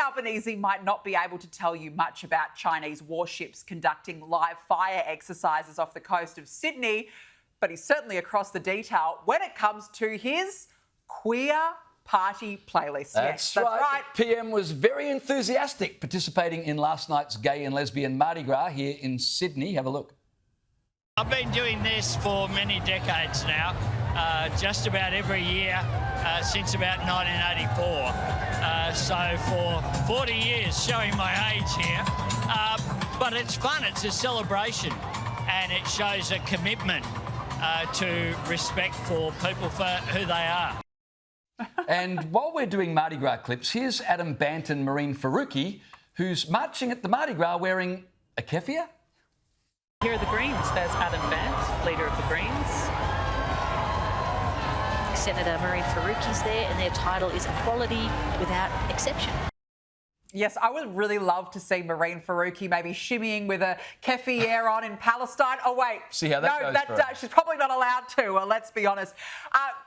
Albanese might not be able to tell you much about Chinese warships conducting live fire exercises off the coast of Sydney, but he's certainly across the detail when it comes to his queer party playlist. That's right. PM was very enthusiastic participating in last night's gay and lesbian Mardi Gras here in Sydney. Have a look. I've been doing this for many decades now, just about every year since about 1984. So for 40 years, showing my age here. But it's fun, it's a celebration, and it shows a commitment to respect for people for who they are. And while we're doing Mardi Gras clips, here's Adam Bant and Marine Faruqi, who's marching at the Mardi Gras wearing a keffiyeh. Here are the Greens. There's Adam Bant, leader of the Greens. Senator Marine Faruqi's there, and their title is Equality Without Exception. Yes, I would really love to see Marine Faruqi maybe shimmying with a keffiyeh on in Palestine. Oh, wait. See how that goes. She's probably not allowed to, well, let's be honest.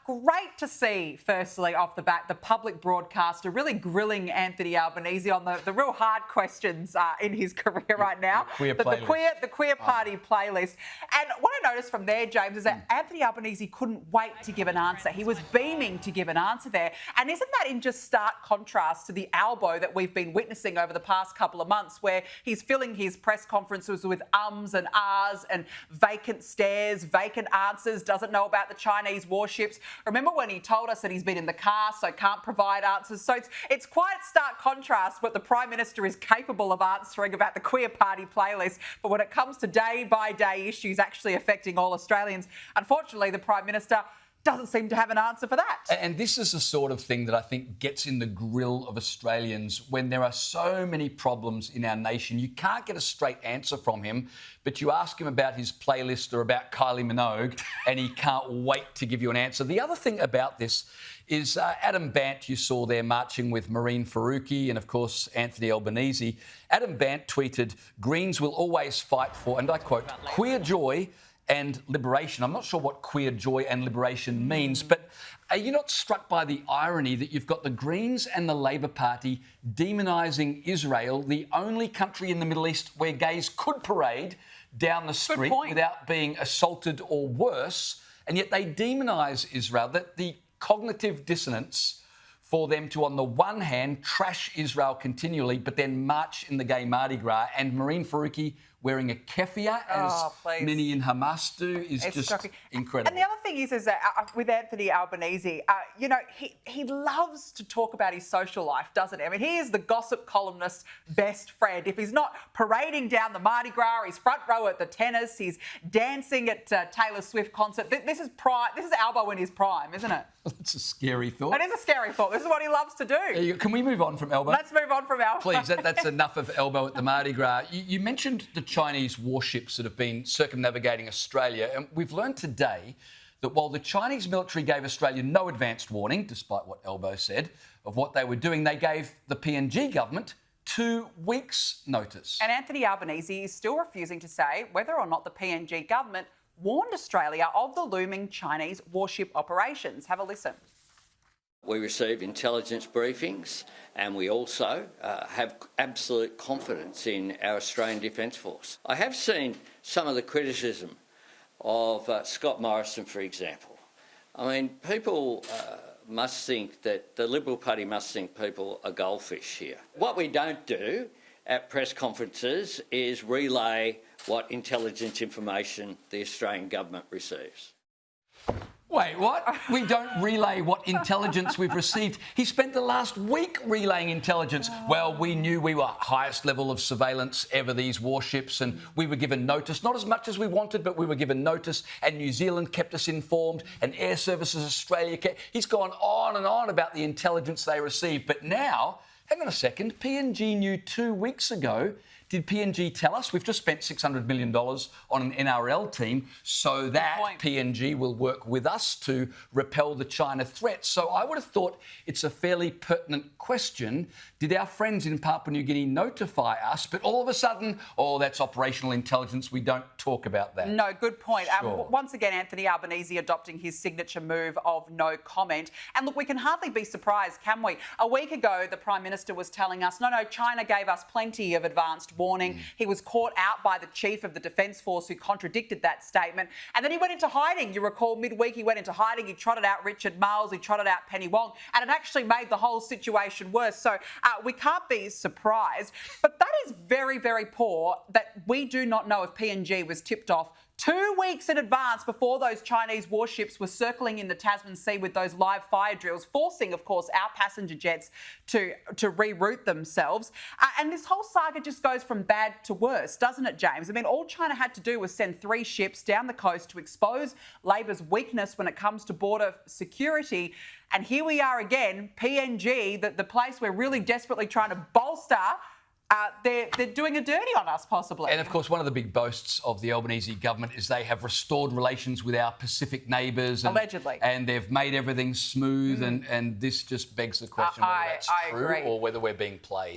Great to see, firstly, off the bat, the public broadcaster really grilling Anthony Albanese on the real hard questions in his career right now. The queer party playlist. And what I noticed from there, James, is that Anthony Albanese couldn't wait to give an answer. He was beaming to give an answer there. And isn't that in just stark contrast to the Albo that we've been witnessing over the past couple of months, where he's filling his press conferences with ums and ahs and vacant stares, vacant answers, doesn't know about the Chinese warships. Remember when he told us that he's been in the car, so can't provide answers? So it's quite stark contrast what the Prime Minister is capable of answering about the queer party playlist, but when it comes to day-by-day issues actually affecting all Australians, unfortunately, the Prime Minister doesn't seem to have an answer for that. And this is the sort of thing that I think gets in the grill of Australians when there are so many problems in our nation. You can't get a straight answer from him, but you ask him about his playlist or about Kylie Minogue, and he can't wait to give you an answer. The other thing about this is Adam Bant, you saw there marching with Marine Faruqi and, of course, Anthony Albanese. Adam Bant tweeted, "Greens will always fight for," and I quote, "queer joy and liberation." I'm not sure what queer joy and liberation means, but are you not struck by the irony that you've got the Greens and the Labor Party demonising Israel, the only country in the Middle East where gays could parade down the street without being assaulted or worse, and yet they demonise Israel? That the cognitive dissonance for them to, on the one hand, trash Israel continually, but then march in the gay Mardi Gras, and Marine Faruqi wearing a keffiyeh, as many in Hamas do, is just incredible. And the other thing is that with Anthony Albanese, he loves to talk about his social life, doesn't he? I mean, he is the gossip columnist's best friend. If he's not parading down the Mardi Gras, he's front row at the tennis, he's dancing at Taylor Swift concert. This is Albo in his prime, isn't it? That's a scary thought. It is a scary thought. This is what he loves to do. Can we move on from Albo? Let's move on from Albo. Please, that's enough of Albo at the Mardi Gras. You mentioned the Chinese warships that have been circumnavigating Australia, and we've learned today that while the Chinese military gave Australia no advanced warning, despite what Albo said, of what they were doing, they gave the PNG government 2 weeks' notice. And Anthony Albanese is still refusing to say whether or not the PNG government warned Australia of the looming Chinese warship operations. Have a listen. We receive intelligence briefings, and we also have absolute confidence in our Australian Defence Force. I have seen some of the criticism of Scott Morrison, for example. I mean, people must think that the Liberal Party must think people are goldfish here. What we don't do at press conferences is relay what intelligence information the Australian government receives. Wait, what? We don't relay what intelligence we've received. He spent the last week relaying intelligence. Well, we knew we were highest level of surveillance ever, these warships, and we were given notice, not as much as we wanted, but we were given notice, and New Zealand kept us informed, and Air Services Australia kept... He's gone on and on about the intelligence they received, but now, hang on a second, PNG knew 2 weeks ago Did PNG tell us? We've just spent $600 million on an NRL team so that PNG will work with us to repel the China threat. So I would have thought it's a fairly pertinent question. Did our friends in Papua New Guinea notify us? But all of a sudden, that's operational intelligence. We don't talk about that. No, good point. Sure. Once again, Anthony Albanese adopting his signature move of no comment. And look, we can hardly be surprised, can we? A week ago, the Prime Minister was telling us, no, China gave us plenty of advanced warning. He was caught out by the Chief of the Defence Force who contradicted that statement. And then he went into hiding. You recall midweek he went into hiding. He trotted out Richard Marles. He trotted out Penny Wong. And it actually made the whole situation worse. So we can't be surprised. But that is very, very poor that we do not know if PNG was tipped off 2 weeks in advance before those Chinese warships were circling in the Tasman Sea with those live fire drills, forcing, of course, our passenger jets to reroute themselves. And this whole saga just goes from bad to worse, doesn't it, James? I mean, all China had to do was send 3 ships down the coast to expose Labor's weakness when it comes to border security. And here we are again, PNG, the place we're really desperately trying to bolster. They're doing a dirty on us, possibly. And, of course, one of the big boasts of the Albanese government is they have restored relations with our Pacific neighbours. Allegedly. And they've made everything smooth. And this just begs the question whether that's true agree. or whether we're being played.